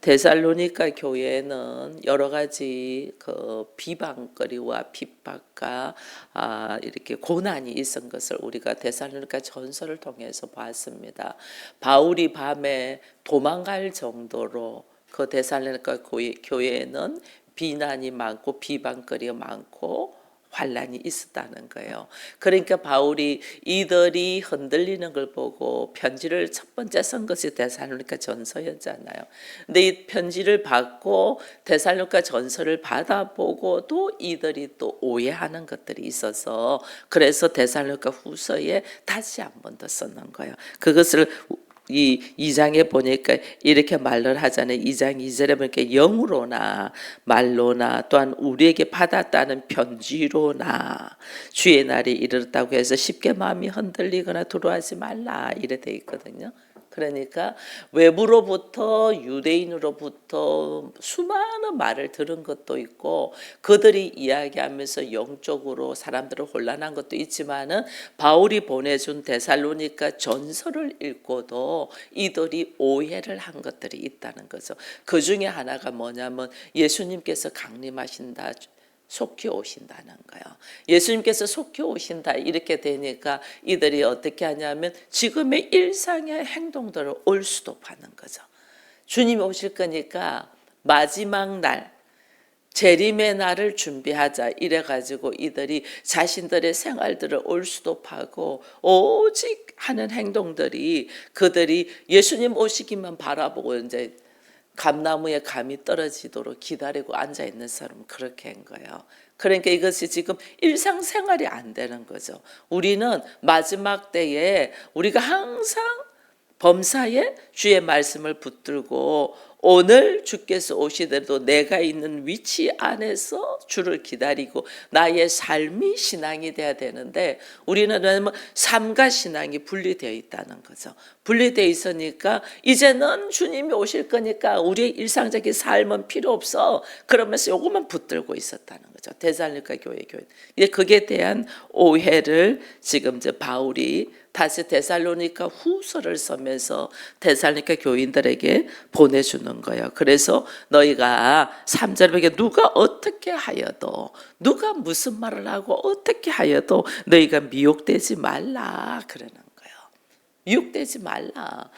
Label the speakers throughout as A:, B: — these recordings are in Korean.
A: 데살로니가 교회에는 여러 가지 그 비방거리와 핍박과 이렇게 고난이 있은 것을 우리가 데살로니가 전서를 통해서 봤습니다. 바울이 밤에 도망갈 정도로 그 데살로니가 교회에는 비난이 많고 비방거리가 많고 환란이 있었다는 거예요. 그러니까 바울이 이들이 흔들리는 걸 보고 편지를 첫 번째 쓴 것이 데살로니가 전서였잖아요. 근데 이 편지를 받고 데살로니가 전서를 받아보고도 이들이 또 오해하는 것들이 있어서 그래서 데살로니가 후서에 다시 한 번 더 썼는 거예요. 그것을 이 2장에 보니까 이렇게 말을 하잖아요. 2장 2절에 보니까 영으로나 말로나 또한 우리에게 받았다는 편지로나 주의 날이 이르렀다고 해서 쉽게 마음이 흔들리거나 두려워하지 말라 이래 돼 있거든요. 그러니까 외부로부터 유대인으로부터 수많은 말을 들은 것도 있고 그들이 이야기하면서 영적으로 사람들을 혼란한 것도 있지만은 바울이 보내준 데살로니가 전서를 읽고도 이들이 오해를 한 것들이 있다는 거죠. 그 중에 하나가 뭐냐면 예수님께서 강림하신다. 속히 오신다는 거예요. 예수님께서 속히 오신다 이렇게 되니까 이들이 어떻게 하냐면 지금의 일상의 행동들을 올수도하는 거죠. 주님이 오실 거니까 마지막 날 재림의 날을 준비하자 이래가지고 이들이 자신들의 생활들을 올수도하고 오직 하는 행동들이 그들이 예수님 오시기만 바라보고 이제 감나무에 감이 떨어지도록 기다리고 앉아있는 사람은 그렇게 한 거예요. 그러니까 이것이 지금 일상생활이 안 되는 거죠. 우리는 마지막 때에 우리가 항상 범사에 주의 말씀을 붙들고 오늘 주께서 오시더라도 내가 있는 위치 안에서 주를 기다리고 나의 삶이 신앙이 돼야 되는데 우리는 왜냐면 삶과 신앙이 분리되어 있다는 거죠. 분리되어 있으니까 이제는 주님이 오실 거니까 우리의 일상적인 삶은 필요 없어. 그러면서 요것만 붙들고 있었다는 거죠. 데살로니가 교회. 그게 대한 오해를 지금 이제 바울이 다시 데살로니가 후서를 쓰면서 데살로니가 교인들에게 보내주는 거예요. 그래서 너희가 3절에 보니까 누가 어떻게 하여도 누가 무슨 말을 하고 어떻게 하여도 너희가 미혹되지 말라 그러는 거예요. 미혹되지 말라.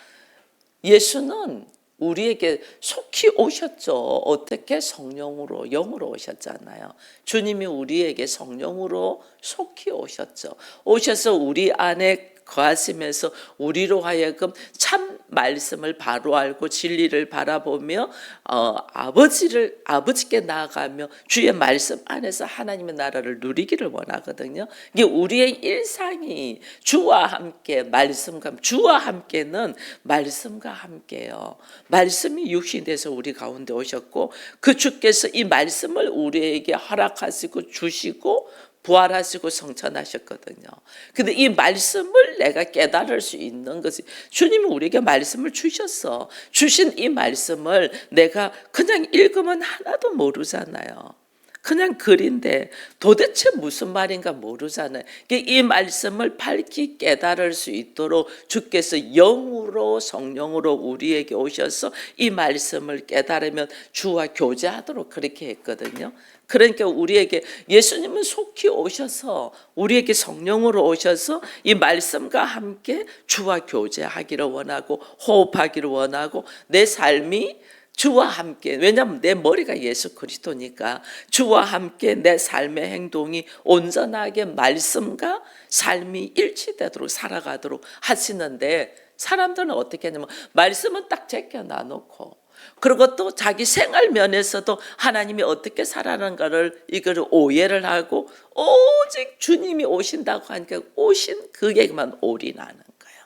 A: 예수는 우리에게 속히 오셨죠. 어떻게? 성령으로 영으로 오셨잖아요. 주님이 우리에게 성령으로 속히 오셨죠. 오셔서 우리 안에 거하시면서 우리로 하여금 참 말씀을 바로 알고 진리를 바라보며 아버지께 나아가며 주의 말씀 안에서 하나님의 나라를 누리기를 원하거든요. 이게 우리의 일상이 주와 함께 말씀과 주와 함께는 말씀과 함께요. 말씀이 육신이 돼서 우리 가운데 오셨고 그 주께서 이 말씀을 우리에게 허락하시고 주시고 부활하시고 성천하셨거든요. 근데 이 말씀을 내가 깨달을 수 있는 것이 주님이 우리에게 말씀을 주셨어. 주신 이 말씀을 내가 그냥 읽으면 하나도 모르잖아요. 그냥 글인데 도대체 무슨 말인가 모르잖아요. 이 말씀을 밝히 깨달을 수 있도록 주께서 영으로 성령으로 우리에게 오셔서 이 말씀을 깨달으면 주와 교제하도록 그렇게 했거든요. 그러니까 우리에게 예수님은 속히 오셔서 우리에게 성령으로 오셔서 이 말씀과 함께 주와 교제하기를 원하고 호흡하기를 원하고 내 삶이 주와 함께, 왜냐하면 내 머리가 예수 그리스도니까 주와 함께 내 삶의 행동이 온전하게 말씀과 삶이 일치되도록 살아가도록 하시는데 사람들은 어떻게 하냐면 말씀은 딱 제껴 놔놓고 그리고 또 자기 생활 면에서도 하나님이 어떻게 살아가는가를 이거를 오해를 하고 오직 주님이 오신다고 하니까 오신 그게만 올인하는 거예요.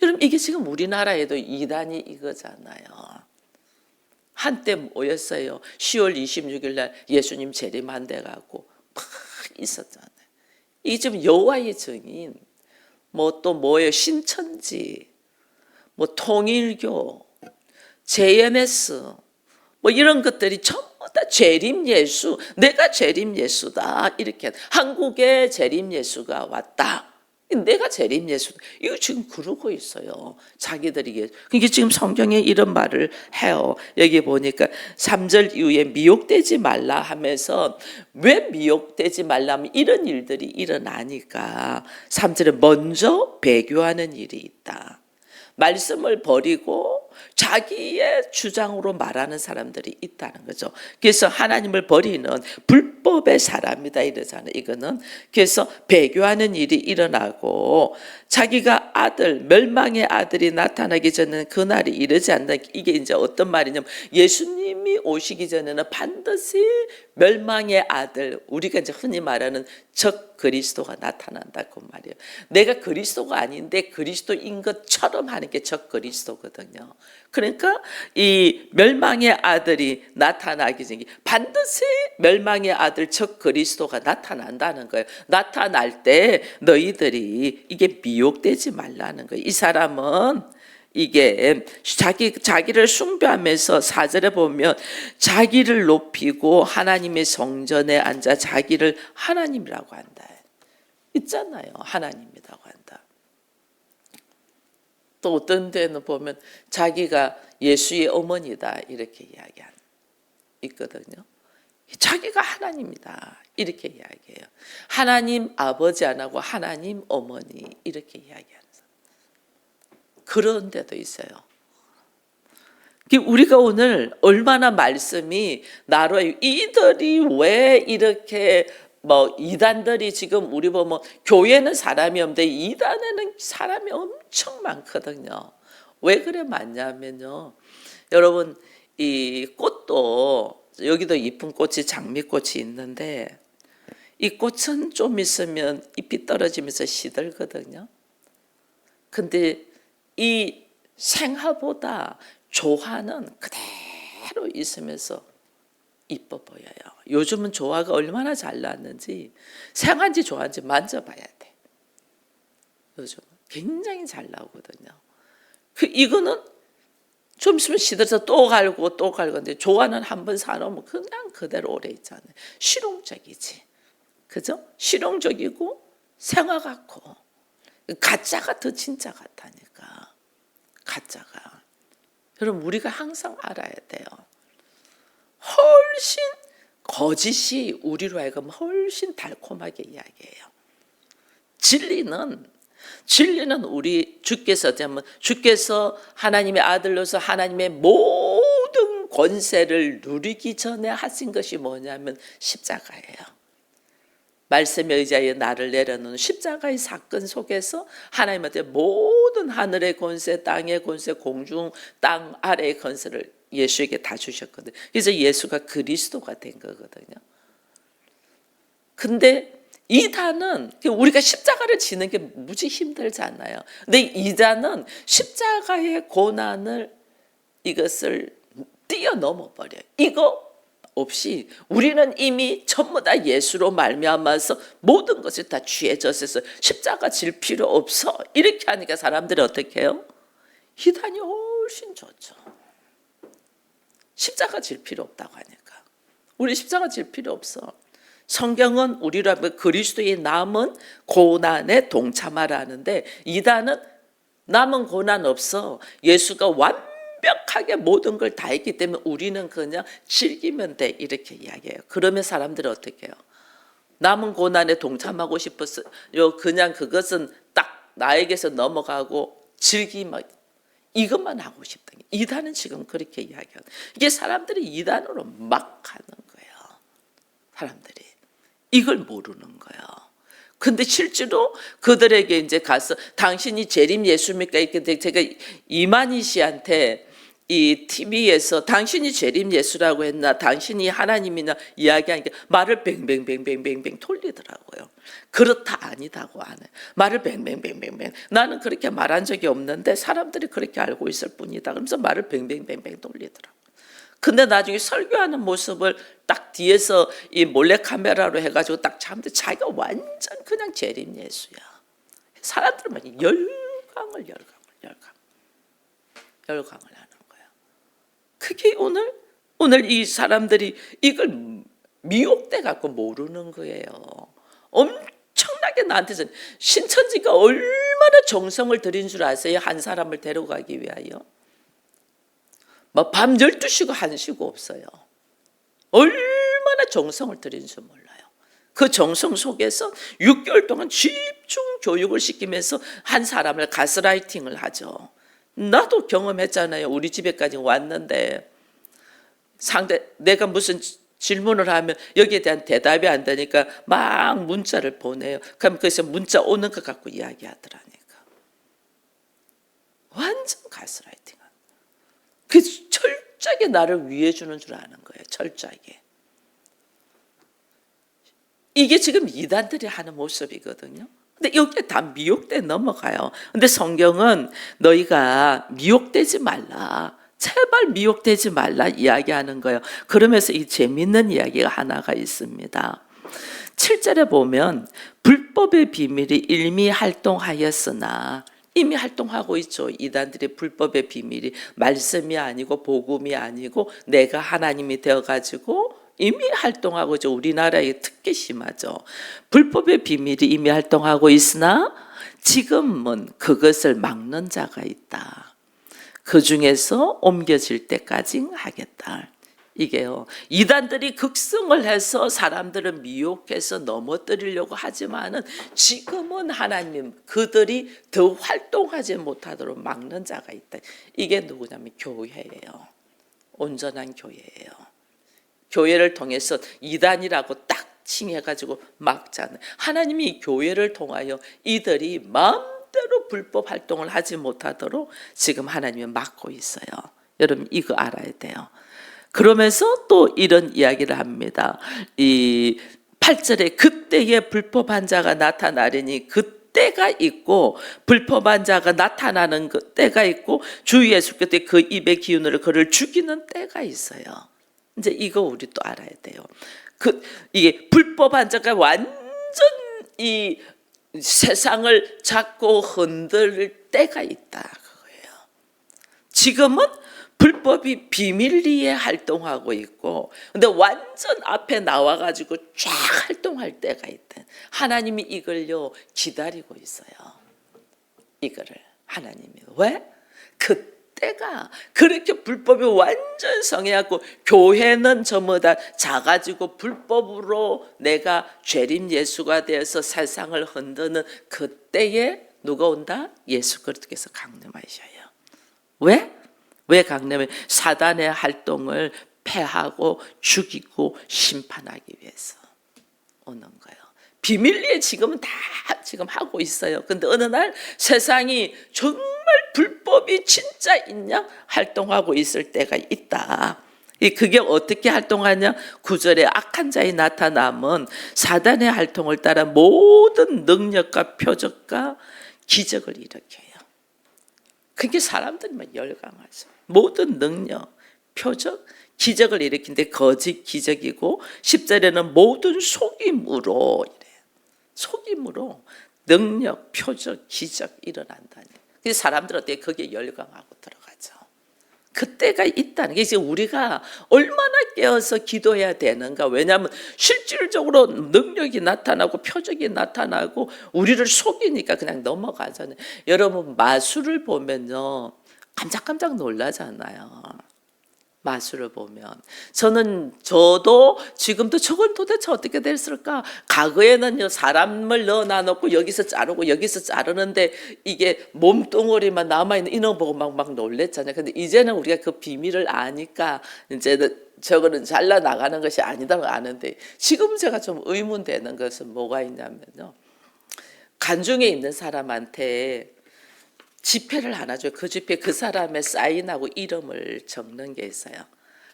A: 여러분 이게 지금 우리나라에도 이단이 이거잖아요. 한때 뭐였어요? 10월 26일 날 예수님 재림한대 가고 막 있었잖아요. 이 지금 여호와의 증인, 뭐 또 뭐예요? 신천지, 뭐 통일교, JMS, 뭐 이런 것들이 전부 다 재림 예수, 내가 재림 예수다 이렇게 한국에 재림 예수가 왔다. 내가 재림 예수 이거 지금 그러고 있어요. 자기들이. 그게 지금 성경에 이런 말을 해요. 여기 보니까 3절 이후에 미혹되지 말라 하면서 왜 미혹되지 말라 하면 이런 일들이 일어나니까 3절에 먼저 배교하는 일이 있다. 말씀을 버리고 자기의 주장으로 말하는 사람들이 있다는 거죠. 그래서 하나님을 버리는 불법의 사람이다 이러잖아요. 이거는 그래서 배교하는 일이 일어나고 자기가 아들 멸망의 아들이 나타나기 전에는 그날이 이르지 않는다. 이게 이제 어떤 말이냐면 예수님이 오시기 전에는 반드시 멸망의 아들 우리가 이제 흔히 말하는 적 그리스도가 나타난다고 말이에요. 내가 그리스도가 아닌데 그리스도인 것처럼 하는 게 적 그리스도거든요. 그러니까 이 멸망의 아들이 나타나기 전에 반드시 멸망의 아들 적 그리스도가 나타난다는 거예요. 나타날 때 너희들이 이게 미혹되지 말라는 거예요. 이 사람은 이게 자기를 숭배하면서 4절에 보면 자기를 높이고 하나님의 성전에 앉아 자기를 하나님이라고 한다. 있잖아요. 하나님이라고 한다. 또 어떤 데는 보면 자기가 예수의 어머니다 이렇게 이야기하는 있거든요. 자기가 하나님이다 이렇게 이야기해요. 하나님 아버지 안 하고 하나님 어머니 이렇게 이야기하는 그런 데도 있어요. 우리가 오늘 얼마나 말씀이 나로 이들이 왜 이렇게 이단들이 지금 우리 보면 교회는 사람이 없는데 이단에는 사람이 엄청 많거든요. 왜 그래 많냐면요. 여러분 이 꽃도 여기도 이쁜 꽃이 장미꽃이 있는데 이 꽃은 좀 있으면 잎이 떨어지면서 시들거든요. 근데 이 생화보다 조화는 그대로 있으면서 이뻐 보여요. 요즘은 조화가 얼마나 잘 났는지 생화인지 조화인지 만져봐야 돼. 요즘 굉장히 잘 나오거든요. 이거는 좀 있으면 시들어서 또 갈고 또 갈건데 조화는 한번 사놓으면 그냥 그대로 오래 있잖아요. 실용적이지. 그죠? 실용적이고 생화 같고 가짜가 더 진짜 같다니까. 가짜가. 여러분 우리가 항상 알아야 돼요. 훨씬 거짓이 우리로 하여금 훨씬 달콤하게 이야기해요. 진리는 우리 주께서 하나님의 아들로서 하나님의 모든 권세를 누리기 전에 하신 것이 뭐냐면 십자가예요. 말씀에 의지하여 나를 내려놓는 십자가의 사건 속에서 하나님한테 모든 하늘의 권세, 땅의 권세, 공중, 땅 아래의 권세를 예수에게 다 주셨거든요. 그래서 예수가 그리스도가 된 거거든요. 근데 이단은 우리가 십자가를 지는 게 무지 힘들잖아요. 근데 이단은 십자가의 고난을 이것을 뛰어넘어 버려요. 이거 없이 우리는 이미 전부 다 예수로 말미암아서 모든 것을 다 취해졌어서 십자가 질 필요 없어. 이렇게 하니까 사람들이 어떻게 해요? 이단이 훨씬 좋죠. 십자가 질 필요 없다고 하니까. 우리 십자가 질 필요 없어. 성경은 우리로 하면 그리스도의 남은 고난에 동참하라는데 이단은 남은 고난 없어. 예수가 완벽하게 모든 걸 다 했기 때문에 우리는 그냥 즐기면 돼 이렇게 이야기해요. 그러면 사람들이 어떻게 해요? 남은 고난에 동참하고 싶었어요. 그냥 그것은 딱 나에게서 넘어가고 즐기면 이것만 하고 싶다. 이단은 지금 그렇게 이야기해요. 이게 사람들이 이단으로 막 하는 거예요. 사람들이 이걸 모르는 거예요. 근데 실제로 그들에게 이제 가서 당신이 재림 예수입니까? 이렇게 제가 이만희 씨한테 이 TV에서 당신이 재림 예수라고 했나 당신이 하나님이나 이야기하니까 말을 뱅뱅뱅뱅뱅뱅 돌리더라고요. 그렇다 아니다고 안 해. 말을 뱅뱅뱅뱅뱅 나는 그렇게 말한 적이 없는데 사람들이 그렇게 알고 있을 뿐이다. 그러면서 말을 뱅뱅뱅뱅 돌리더라고요. 근데 나중에 설교하는 모습을 딱 뒤에서 이 몰래카메라로 해가지고 딱 잡는데 자기가 완전 그냥 재림 예수야. 사람들은 막 열광을 하는 거야. 그게 오늘 이 사람들이 이걸 미혹돼 갖고 모르는 거예요. 엄청나게 엄청나게 나한테서 신천지가 얼마나 정성을 들인 줄 아세요? 한 사람을 데려가기 위하여. 뭐 밤 12시고 1시고 없어요. 얼마나 정성을 들인 줄 몰라요. 그 정성 속에서 6개월 동안 집중 교육을 시키면서 한 사람을 가스라이팅을 하죠. 나도 경험했잖아요. 우리 집에까지 왔는데 내가 무슨 질문을 하면 여기에 대한 대답이 안 되니까 막 문자를 보내요. 그럼 그래서 문자 오는 것 갖고 이야기하더라니까. 완전 가스라이팅. 그 철저하게 나를 위해 주는 줄 아는 거예요. 철저하게. 이게 지금 이단들이 하는 모습이거든요. 근데 여기에 다 미혹돼 넘어가요. 근데 성경은 너희가 미혹되지 말라. 제발 미혹되지 말라 이야기하는 거예요. 그러면서 이 재밌는 이야기가 하나가 있습니다. 7절에 보면 불법의 비밀이 일미 활동하였으나, 이미 활동하고 있죠. 이단들의 불법의 비밀이 말씀이 아니고 복음이 아니고 내가 하나님이 되어가지고 이미 활동하고 있죠. 우리나라에 특히 심하죠. 불법의 비밀이 이미 활동하고 있으나 지금은 그것을 막는 자가 있다. 그 중에서 옮겨질 때까지 하겠다. 이게요, 이단들이 극성을 해서 사람들을 미혹해서 넘어뜨리려고 하지만은 지금은 하나님 그들이 더 활동하지 못하도록 막는 자가 있다. 이게 누구냐면 교회예요. 온전한 교회예요. 교회를 통해서 이단이라고 딱 칭해가지고 막잖아요. 하나님이 이 교회를 통하여 이들이 마음대로 불법 활동을 하지 못하도록 지금 하나님이 막고 있어요. 여러분 이거 알아야 돼요. 그러면서 또 이런 이야기를 합니다. 이 8절에 그때에 불법한 자가 나타나리니 그때가 있고, 불법한 자가 나타나는 그 때가 있고 주 예수께서 그 입의 기운으로 그를 죽이는 때가 있어요. 이제 이거 우리 또 알아야 돼요. 이게 불법한 자가 완전 이 세상을 잡고 흔들 때가 있다 그거예요. 지금은 불법이 비밀리에 활동하고 있고, 근데 완전 앞에 나와가지고 쫙 활동할 때가 있다. 하나님이 이걸요 기다리고 있어요. 이거를 하나님이 왜? 그때가 그렇게 불법이 완전 성해갖고 교회는 전부 다 작아지고 불법으로 내가 죄림 예수가 되어서 세상을 흔드는 그때에 누가 온다? 예수 그리스도께서 강림하셔요. 왜? 왜 강림해? 사단의 활동을 패하고 죽이고 심판하기 위해서 오는 거예요. 비밀리에 지금은 다 지금 하고 있어요. 근데 어느 날 세상이 정말 불법이 진짜 있냐? 활동하고 있을 때가 있다. 그게 어떻게 활동하냐? 9절에 악한 자의 나타남은 사단의 활동을 따라 모든 능력과 표적과 기적을 일으켜요. 그게 사람들만 열광하죠. 모든 능력, 표적, 기적을 일으키는데 거짓 기적이고, 10절에는 모든 속임으로 이래요. 속임으로 능력, 표적, 기적 일어난다니. 그래서 사람들은 어떻게 거기에 열광하고 들어가죠. 그때가 있다는 게, 이제 우리가 얼마나 깨어서 기도해야 되는가. 왜냐하면 실질적으로 능력이 나타나고 표적이 나타나고 우리를 속이니까 그냥 넘어가잖아요. 여러분 마술을 보면요 깜짝깜짝 놀라잖아요. 마술을 보면 저도 지금도 저건 도대체 어떻게 됐을까? 과거에는요 사람을 넣어놔놓고 여기서 자르고 여기서 자르는데 이게 몸뚱어리만 남아있는 이런 거 보고 막 놀랬잖아요. 근데 이제는 우리가 그 비밀을 아니까 이제 저거는 잘라 나가는 것이 아니다는 걸 아는데, 지금 제가 좀 의문되는 것은 뭐가 있냐면요, 간중에 있는 사람한테 지폐를 하나 줘요. 그 지폐 그 사람의 사인하고 이름을 적는 게 있어요.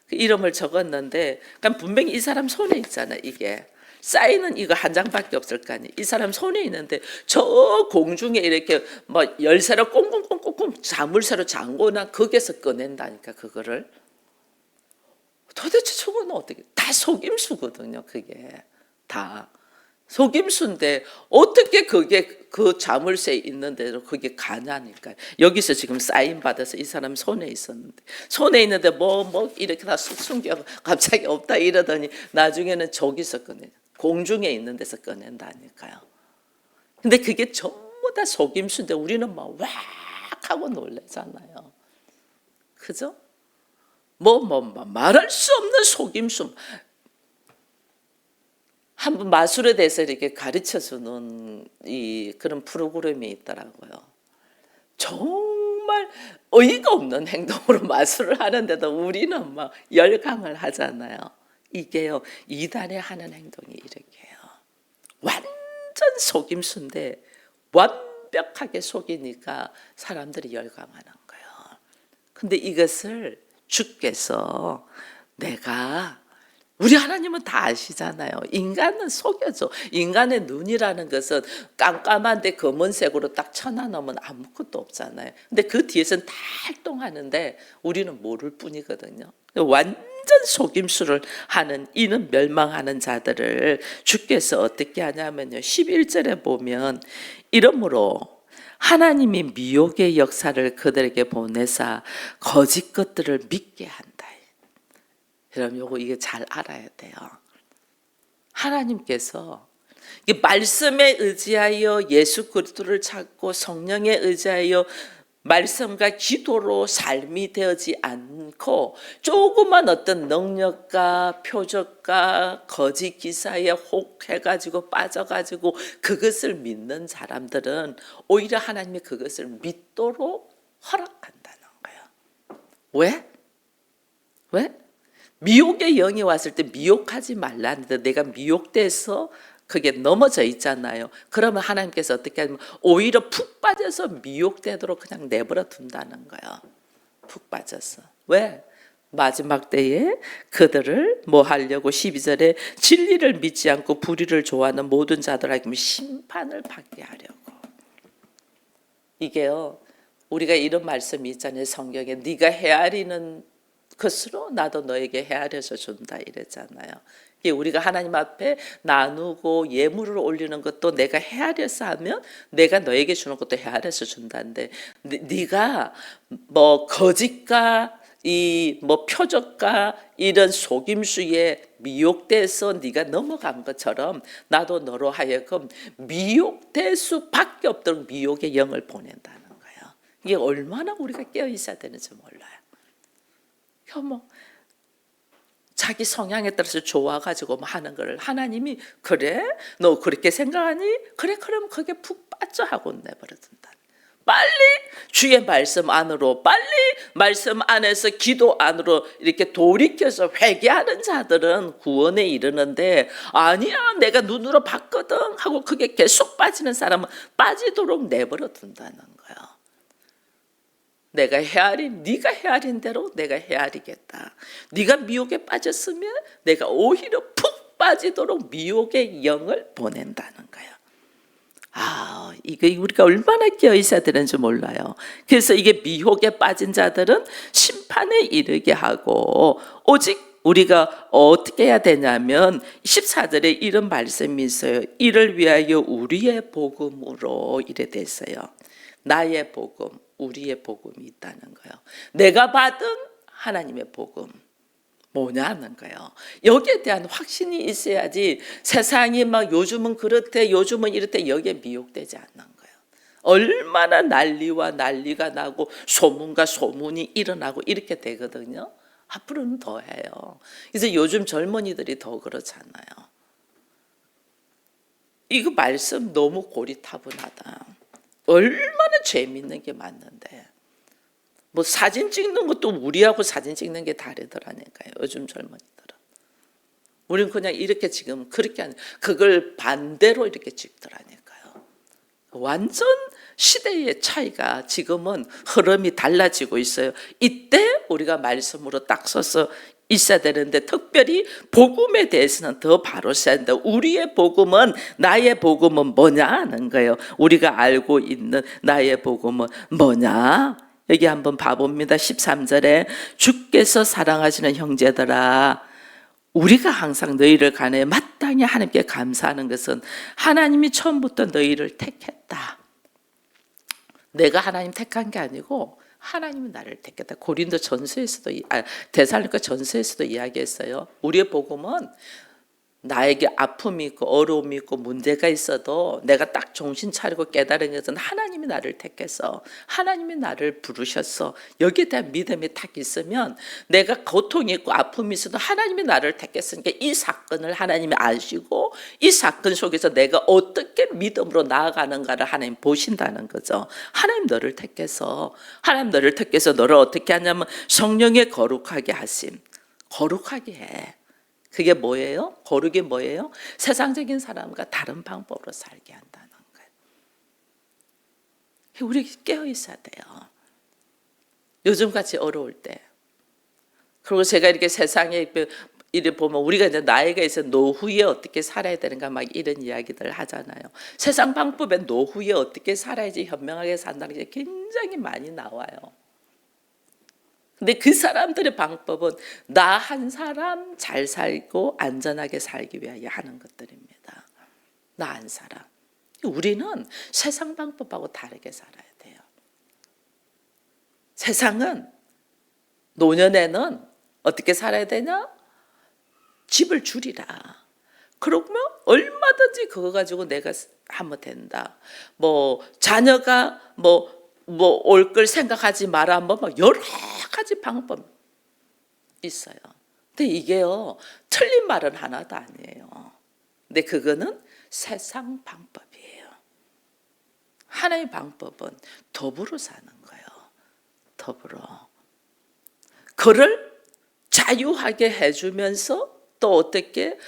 A: 그 이름을 적었는데 그러니까 분명히 이 사람 손에 있잖아요. 이게 사인은 이거 한 장밖에 없을 거 아니에요. 이 사람 손에 있는데 저 공중에 이렇게 뭐 열쇠로 꽁꽁꽁꽁꽁 자물쇠로 잠궈놔 거기에서 꺼낸다니까. 그거를 도대체 저거는 어떻게, 다 속임수거든요. 그게 다 속임수인데 어떻게 그게 그 자물쇠에 있는데도 그게 가냐니까. 여기서 지금 사인 받아서 이 사람 손에 있었는데, 손에 있는데 뭐 이렇게 다 숨겨 갑자기 없다 이러더니 나중에는 저기서 꺼내, 공중에 있는 데서 꺼낸다니까요. 근데 그게 전부 다 속임수인데 우리는 막 왁 하고 놀래잖아요. 그죠? 말할 수 없는 속임수. 한번 마술에 대해서 이렇게 가르쳐주는 그런 프로그램이 있더라고요. 정말 어이가 없는 행동으로 마술을 하는데도 우리는 막 열광을 하잖아요. 이게요, 이단에 하는 행동이 이렇게요. 완전 속임수인데 완벽하게 속이니까 사람들이 열광하는 거예요. 근데 이것을 주께서 우리 하나님은 다 아시잖아요. 인간은 속여줘. 인간의 눈이라는 것은 깜깜한데 검은색으로 딱 쳐놔놓으면 아무것도 없잖아요. 근데 그 뒤에서는 다 활동하는데 우리는 모를 뿐이거든요. 완전 속임수를 하는 이는 멸망하는 자들을 주께서 어떻게 하냐면요, 11절에 보면 이러므로 하나님이 미혹의 역사를 그들에게 보내사 거짓 것들을 믿게 한다. 그럼 이게 잘 알아야 돼요. 하나님께서 말씀에 의지하여 예수 그리스도를 찾고 성령에 의지하여 말씀과 기도로 삶이 되지 않고 조그만 어떤 능력과 표적과 거짓 기사에 혹해가지고 빠져가지고 그것을 믿는 사람들은 오히려 하나님이 그것을 믿도록 허락한다는 거예요. 왜? 미혹의 영이 왔을 때 미혹하지 말라는데 내가 미혹돼서 그게 넘어져 있잖아요. 그러면 하나님께서 어떻게 하냐면 오히려 푹 빠져서 미혹되도록 그냥 내버려 둔다는 거예요. 푹 빠져서. 왜? 마지막 때에 그들을 뭐 하려고 12절에 진리를 믿지 않고 불의를 좋아하는 모든 자들에게 심판을 받게 하려고. 이게요, 우리가 이런 말씀이 있잖아요. 성경에 네가 헤아리는 것으로 나도 너에게 헤아려서 준다 이랬잖아요. 우리가 하나님 앞에 나누고 예물을 올리는 것도 내가 헤아려서 하면 내가 너에게 주는 것도 헤아려서 준다는데, 네가 뭐 거짓과 표적과 이런 속임수에 미혹돼서 네가 넘어간 것처럼 나도 너로 하여금 미혹될 수밖에 없도록 미혹의 영을 보낸다는 거예요. 이게 얼마나 우리가 깨어 있어야 되는지 몰라요. 자기 성향에 따라서 좋아가지고 하는 걸 하나님이 그래? 너 그렇게 생각하니? 그래, 그럼 그게 푹 빠져 하고 내버려둔다. 빨리 주의 말씀 안으로, 빨리 말씀 안에서 기도 안으로 이렇게 돌이켜서 회개하는 자들은 구원에 이르는데, 아니야 내가 눈으로 봤거든 하고 그게 계속 빠지는 사람은 빠지도록 내버려둔다는 거예요. 네가 헤아린 대로 내가 헤아리겠다. 네가 미혹에 빠졌으면 내가 오히려 푹 빠지도록 미혹의 영을 보낸다는 거예요. 이게 우리가 얼마나 깨어 있어야 되는지 몰라요. 그래서 이게 미혹에 빠진 자들은 심판에 이르게 하고, 오직 우리가 어떻게 해야 되냐면 14절에 이런 말씀이 있어요. 이를 위하여 우리의 복음으로 이래 됐어요. 나의 복음, 우리의 복음이 있다는 거예요. 내가 받은 하나님의 복음 뭐냐는 거예요. 여기에 대한 확신이 있어야지 세상이 막 요즘은 그렇대, 요즘은 이렇대, 여기에 미혹되지 않는 거예요. 얼마나 난리와 난리가 나고 소문과 소문이 일어나고 이렇게 되거든요. 앞으로는 더 해요. 그래서 요즘 젊은이들이 더 그렇잖아요. 이거 말씀 너무 고리타분하다. 얼마나 재밌는 게 많는데, 뭐 사진 찍는 것도 우리하고 사진 찍는 게 다르더라니까요. 요즘 젊은이들은. 우리는 그냥 이렇게 지금 그렇게 하는, 그걸 반대로 이렇게 찍더라니까요. 완전 시대의 차이가 지금은 흐름이 달라지고 있어요. 이때 우리가 말씀으로 딱 서서 있어야 되는데, 특별히 복음에 대해서는 더 바로 써야 된다. 우리의 복음은, 나의 복음은 뭐냐 하는 거예요. 우리가 알고 있는 나의 복음은 뭐냐? 여기 한번 봐봅니다. 13절에 주께서 사랑하시는 형제들아, 우리가 항상 너희를 간에 마땅히 하나님께 감사하는 것은 하나님이 처음부터 너희를 택했다. 내가 하나님 택한 게 아니고 하나님이 나를 택했다. 고린도 전서에서도, 데살로니가 전서에서도 이야기했어요. 우리의 복음은 나에게 아픔이 있고 어려움이 있고 문제가 있어도 내가 딱 정신 차리고 깨달은 것은 하나님이 나를 택해서 하나님이 나를 부르셨어. 여기에 대한 믿음이 딱 있으면 내가 고통이 있고 아픔이 있어도 하나님이 나를 택했으니까 이 사건을 하나님이 아시고 이 사건 속에서 내가 어떻게 믿음으로 나아가는가를 하나님 보신다는 거죠. 하나님 너를 택해서 너를 어떻게 하냐면 성령의 거룩하게 하심. 거룩하게 해. 그게 뭐예요? 거룩이 뭐예요? 세상적인 사람과 다른 방법으로 살게 한다는 거예요. 우리 깨어 있어야 돼요. 요즘같이 어려울 때. 그리고 제가 이렇게 세상에 이를 보면 우리가 이제 나이가 있어 노후에 어떻게 살아야 되는가 막 이런 이야기들 하잖아요. 세상 방법에 노후에 어떻게 살아야지 현명하게 산다는 게 굉장히 많이 나와요. 근데 그 사람들의 방법은 나 한 사람 잘 살고 안전하게 살기 위하여 하는 것들입니다. 나 한 사람. 우리는 세상 방법하고 다르게 살아야 돼요. 세상은 노년에는 어떻게 살아야 되냐? 집을 줄이라. 그러면 얼마든지 그거 가지고 내가 하면 된다. 뭐 자녀가 올 걸 생각하지 마라. 뭐 여러 가지 방법 있어요. 근데 이게요, 틀린 말은 하나도 아니에요. 근데 그거는 세상 방법이에요. 하나님의 방법은 더불어 사는 거예요. 더불어. 그를 자유하게 해주면서 또 어떻게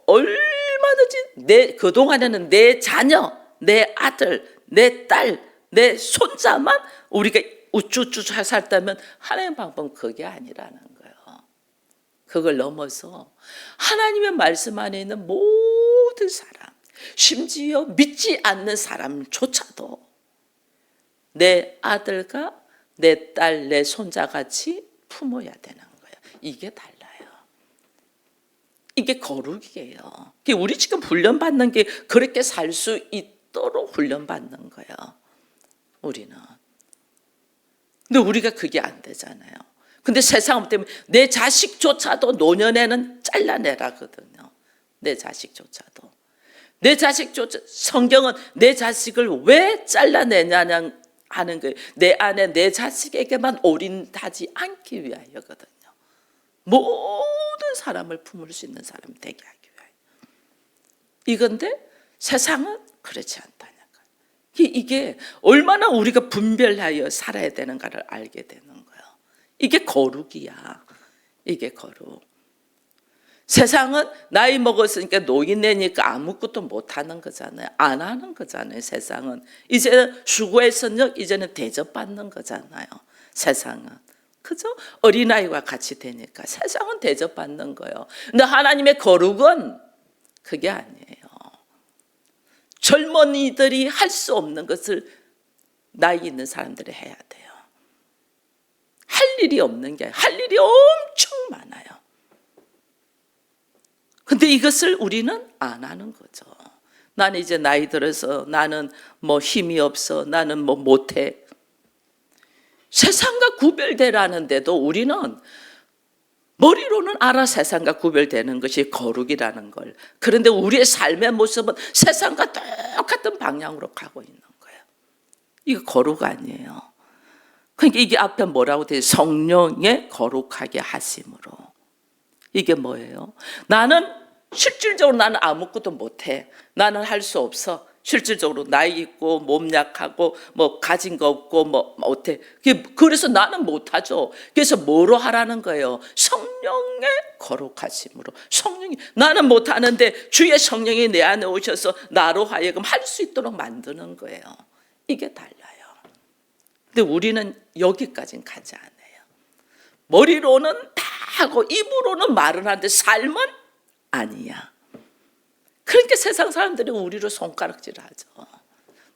A: 얼마든지 그동안에는 내 자녀, 내 아들, 내 딸, 내 손자만 우리가 우쭈쭈 잘 살다면 하나님의 방법은 그게 아니라는 거예요. 그걸 넘어서 하나님의 말씀 안에 있는 모든 사람, 심지어 믿지 않는 사람조차도 내 아들과 내 딸, 내 손자같이 품어야 되는 거예요. 이게 달라요. 이게 거룩이에요. 우리 지금 훈련받는 게 그렇게 살 수 있도록 훈련받는 거예요. 우리는. 근데 우리가 그게 안 되잖아요. 근데 세상 때문에 내 자식조차도 노년에는 잘라내라거든요. 내 자식조차도. 성경은 내 자식을 왜 잘라내냐 하는 거예요. 내 안에 내 자식에게만 올인하지 않기 위하여거든요. 모든 사람을 품을 수 있는 사람이 되게 하기 위하여. 이건데 세상은 그렇지 않다는 거예요. 이게 얼마나 우리가 분별하여 살아야 되는가를 알게 되는 거예요. 이게 거룩이야. 이게 거룩. 세상은 나이 먹었으니까 노인네니까 아무것도 못하는 거잖아요. 안 하는 거잖아요. 세상은 이제는 수고했으니 이제는 대접받는 거잖아요. 세상은. 그죠? 어린아이와 같이 되니까 세상은 대접받는 거예요. 근데 하나님의 거룩은 그게 아니에요. 젊은이들이 할 수 없는 것을 나이 있는 사람들이 해야 돼요. 할 일이 없는 게 아니라 할 일이 엄청 많아요. 근데 이것을 우리는 안 하는 거죠. 나는 이제 나이 들어서 나는 뭐 힘이 없어. 나는 뭐 못해. 세상과 구별되라는데도 우리는 머리로는 알아 세상과 구별되는 것이 거룩이라는 걸. 그런데 우리의 삶의 모습은 세상과 똑같은 방향으로 가고 있는 거예요. 이거 거룩 아니에요. 그러니까 이게 앞에 뭐라고 되어 있어요? 성령의 거룩하게 하심으로. 이게 뭐예요? 실질적으로 나는 아무것도 못해. 나는 할 수 없어. 실질적으로 나이 있고 몸 약하고 뭐 가진 거 없고 뭐 어때? 그래서 나는 못하죠. 그래서 뭐로 하라는 거예요? 성령의 거룩하심으로. 성령이 나는 못하는데 주의 성령이 내 안에 오셔서 나로 하여금 할 수 있도록 만드는 거예요. 이게 달라요. 근데 우리는 여기까지는 가지 않아요. 머리로는 다 하고 입으로는 말은 하는데 삶은 아니야. 그러니까 세상 사람들이 우리를 손가락질하죠.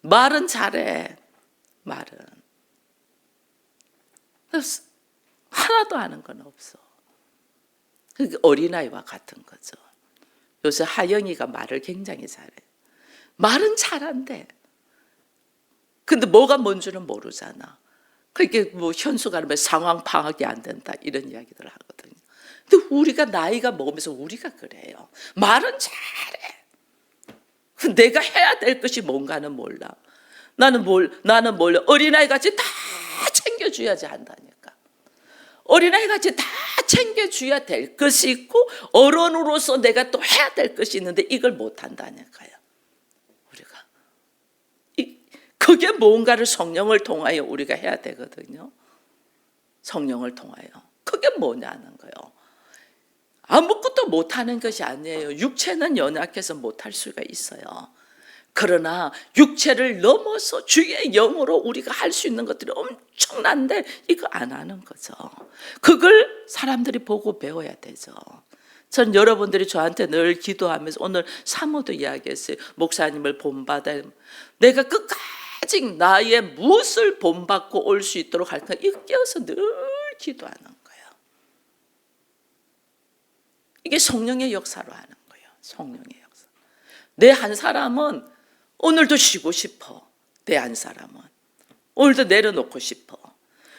A: 말은 잘해. 말은. 하나도 아는 건 없어. 그게 어린아이와 같은 거죠. 요새 하영이가 말을 굉장히 잘해. 말은 잘한대. 근데 뭐가 뭔지는 모르잖아. 그게 뭐 현수가 하면 상황 파악이 안 된다 이런 이야기들 하거든요. 근데 우리가 나이가 먹으면서 우리가 그래요. 말은 잘해. 내가 해야 될 것이 뭔가는 몰라. 나는 몰라. 어린아이 같이 다 챙겨줘야지 한다니까. 어린아이 같이 다 챙겨줘야 될 것이 있고, 어른으로서 내가 또 해야 될 것이 있는데 이걸 못 한다니까요. 우리가. 그게 뭔가를 성령을 통하여 우리가 해야 되거든요. 성령을 통하여. 그게 뭐냐는 거예요. 아무것도 못하는 것이 아니에요. 육체는 연약해서 못할 수가 있어요. 그러나 육체를 넘어서 주의 영으로 우리가 할 수 있는 것들이 엄청난데 이거 안 하는 거죠. 그걸 사람들이 보고 배워야 되죠. 전 여러분들이 저한테 늘 기도하면서 오늘 사모도 이야기했어요. 목사님을 본받아 내가 끝까지 나의 무엇을 본받고 올 수 있도록 할까, 이거 깨어서 늘 기도하는 거예요. 이게 성령의 역사로 하는 거예요. 성령의 역사. 내 한 사람은 오늘도 쉬고 싶어. 내 한 사람은 오늘도 내려놓고 싶어.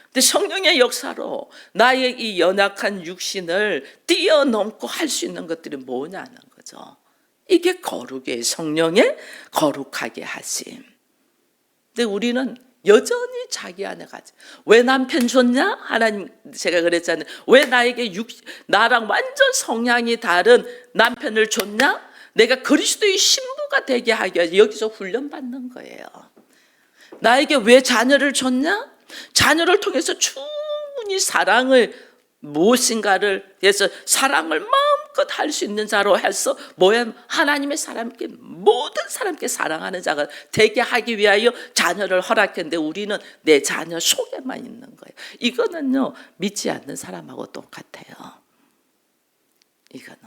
A: 근데 성령의 역사로 나의 이 연약한 육신을 뛰어넘고 할 수 있는 것들이 뭐냐는 거죠. 이게 거룩이에요. 성령의 거룩하게 하심. 근데 우리는 여전히 자기 안에 가지. 왜 남편 줬냐? 하나님, 제가 그랬잖아요. 왜 나에게 나랑 완전 성향이 다른 남편을 줬냐? 내가 그리스도의 신부가 되게 하기 위해서 여기서 훈련받는 거예요. 나에게 왜 자녀를 줬냐? 자녀를 통해서 충분히 사랑을 무엇인가를 해서 사랑을 마음껏 할 수 있는 자로 해서 뭐야, 하나님의 사람께 모든 사람께 사랑하는 자가 되게 하기 위하여 자녀를 허락했는데 우리는 내 자녀 속에만 있는 거예요. 이거는요 믿지 않는 사람하고 똑같아요. 이거는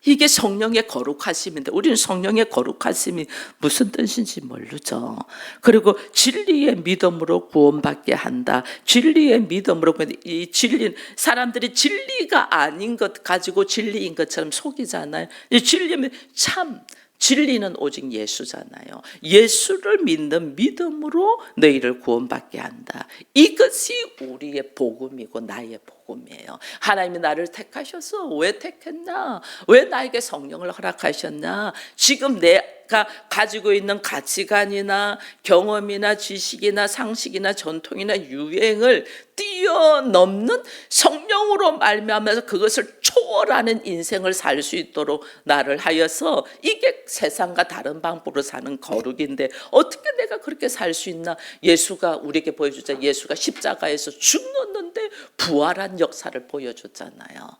A: 이게 성령의 거룩하심인데 우리는 성령의 거룩하심이 무슨 뜻인지 모르죠. 그리고 진리의 믿음으로 구원받게 한다. 진리의 믿음으로, 이 진리, 사람들이 진리가 아닌 것 가지고 진리인 것처럼 속이잖아요. 이 진리는 참 진리는 오직 예수잖아요. 예수를 믿는 믿음으로 너희를 구원받게 한다. 이것이 우리의 복음이고 나의 복음이에요. 하나님이 나를 택하셔서 왜 택했나? 왜 나에게 성령을 허락하셨나? 지금 내가 가지고 있는 가치관이나 경험이나 지식이나 상식이나 전통이나 유행을 뛰어넘는 성령으로 말미암아서 그것을 초월하는 인생을 살 수 있도록 나를 하여서, 이게 세상과 다른 방법으로 사는 거룩인데 어떻게 내가 그렇게 살 수 있나? 예수가 우리에게 보여줬잖아요. 예수가 십자가에서 죽었는데 부활한 역사를 보여줬잖아요.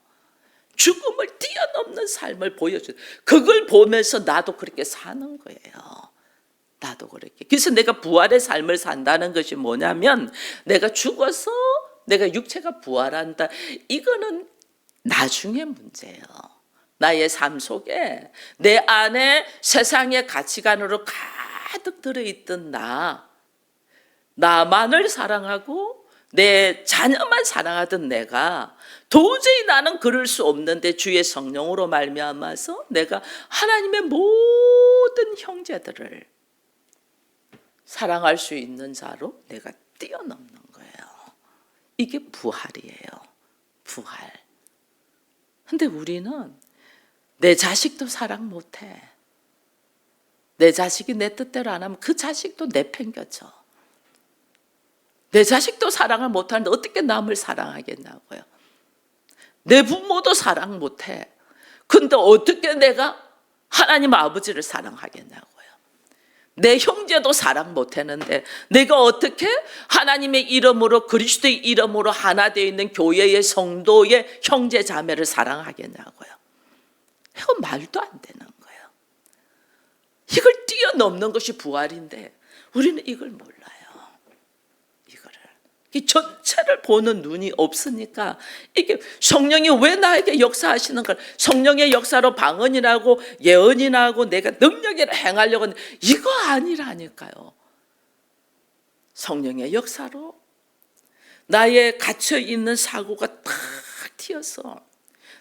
A: 죽음을 뛰어넘는 삶을 보여줬어요. 그걸 보면서 나도 그렇게 사는 거예요. 나도 그렇게. 그래서 내가 부활의 삶을 산다는 것이 뭐냐면, 내가 죽어서 내가 육체가 부활한다. 이거는 나중의 문제예요. 나의 삶 속에 내 안에 세상의 가치관으로 가득 들어있던 나만을 사랑하고 내 자녀만 사랑하던 내가 도저히 나는 그럴 수 없는데 주의 성령으로 말미암아서 내가 하나님의 모든 형제들을 사랑할 수 있는 자로 내가 뛰어넘는 거예요. 이게 부활이에요. 부활. 근데 우리는 내 자식도 사랑 못해. 내 자식이 내 뜻대로 안 하면 그 자식도 내팽겨쳐. 내 자식도 사랑을 못하는데 어떻게 남을 사랑하겠냐고요. 내 부모도 사랑 못해. 근데 어떻게 내가 하나님 아버지를 사랑하겠냐고요. 내 형제도 사랑 못하는데 내가 어떻게 하나님의 이름으로, 그리스도의 이름으로 하나 되어 있는 교회의 성도의 형제 자매를 사랑하겠냐고요. 이건 말도 안 되는 거예요. 이걸 뛰어넘는 것이 부활인데 우리는 이걸 몰라요. 이 전체를 보는 눈이 없으니까, 이게 성령이 왜 나에게 역사하시는 걸, 성령의 역사로 방언이라고 예언이라고 내가 능력을 행하려고 하는데 이거 아니라니까요. 성령의 역사로 나의 갇혀있는 사고가 탁 튀어서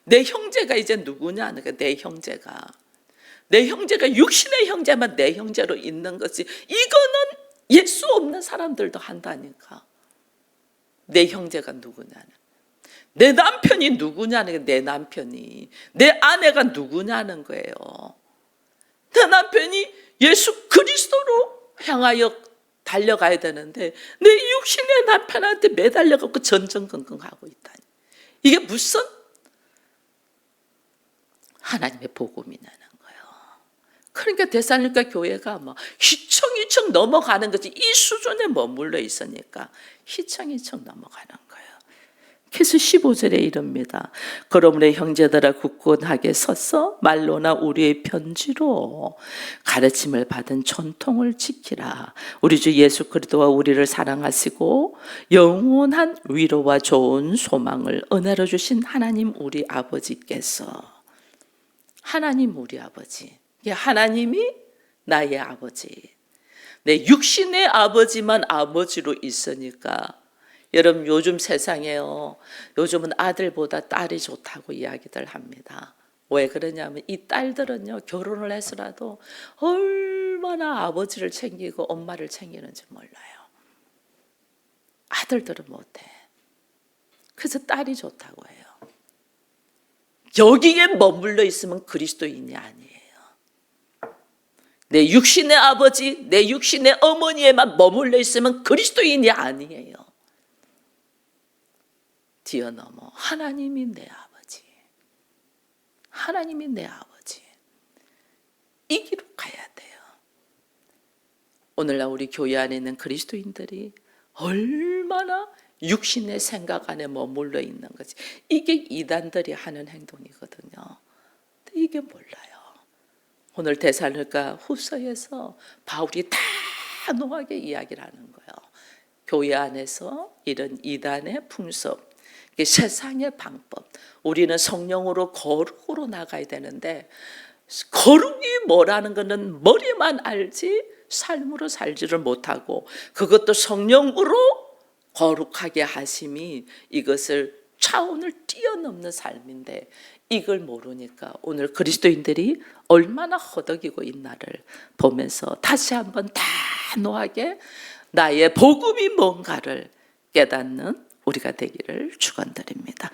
A: 내 형제가 이제 누구냐? 내 형제가 육신의 형제만 내 형제로 있는 것이, 이거는 예수 없는 사람들도 한다니까. 내 형제가 누구냐는, 내 남편이 누구냐는 게 내 남편이 내 아내가 누구냐는 거예요. 내 남편이 예수 그리스도로 향하여 달려가야 되는데 내 육신의 남편한테 매달려갖고 전전긍긍하고 있다니. 이게 무슨 하나님의 복음이냐는 거예요. 그러니까 데살로니가 교회가 뭐 휘청휘청 넘어가는 거지, 이 수준에 머물러 있으니까 휘청휘청 넘어가는 거예요. 그래서 15절에 이릅니다. 그러므로 형제들아 굳건하게 서서 말로나 우리의 편지로 가르침을 받은 전통을 지키라. 우리 주 예수 그리스도와 우리를 사랑하시고 영원한 위로와 좋은 소망을 은혜로 주신 하나님 우리 아버지께서, 하나님 우리 아버지, 하나님이 나의 아버지, 내 육신의 아버지만 아버지로 있으니까. 여러분, 요즘 세상에요, 요즘은 아들보다 딸이 좋다고 이야기들 합니다. 왜 그러냐면 이 딸들은요, 결혼을 해서라도 얼마나 아버지를 챙기고 엄마를 챙기는지 몰라요. 아들들은 못해. 그래서 딸이 좋다고 해요. 여기에 머물러 있으면 그리스도인이 아니에요. 내 육신의 아버지, 내 육신의 어머니에만 머물러 있으면 그리스도인이 아니에요. 뛰어넘어 하나님이 내 아버지, 하나님이 내 아버지, 이 길로 가야 돼요. 오늘날 우리 교회 안에 있는 그리스도인들이 얼마나 육신의 생각 안에 머물러 있는 거지. 이게 이단들이 하는 행동이거든요. 근데 이게 몰라요. 오늘 데살로니가 후서에서 바울이 단호하게 이야기를 하는 거예요. 교회 안에서 이런 이단의 풍습, 세상의 방법, 우리는 성령으로 거룩으로 나가야 되는데 거룩이 뭐라는 것은 머리만 알지 삶으로 살지를 못하고, 그것도 성령으로 거룩하게 하심이 이것을 차원을 뛰어넘는 삶인데 이걸 모르니까 오늘 그리스도인들이 얼마나 허덕이고 있나를 보면서 다시 한번 단호하게 나의 복음이 뭔가를 깨닫는 우리가 되기를 축원드립니다.